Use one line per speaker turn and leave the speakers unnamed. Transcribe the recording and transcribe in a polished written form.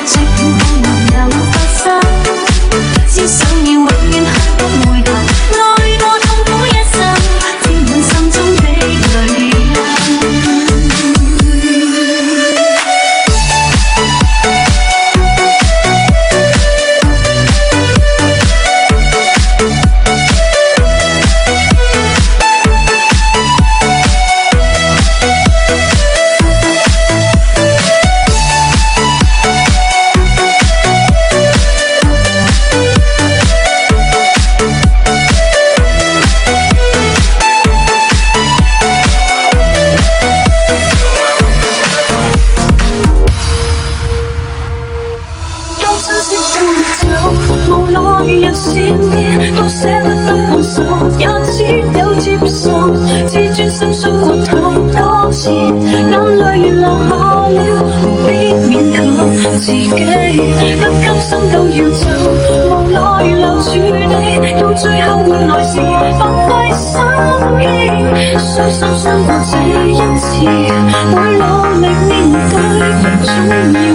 這段夢能發生，只想要永遠去不回頭，愛過痛苦一生，沾滿心中的淚印。無奈人善意，都捨不得放手，也只有接受。自尊心傷過太多次，眼淚流下了，何必勉強自己？不甘心都要走，無奈留住你，到最後換來是白費心機。傷心傷過這一次，會努力面對，總要。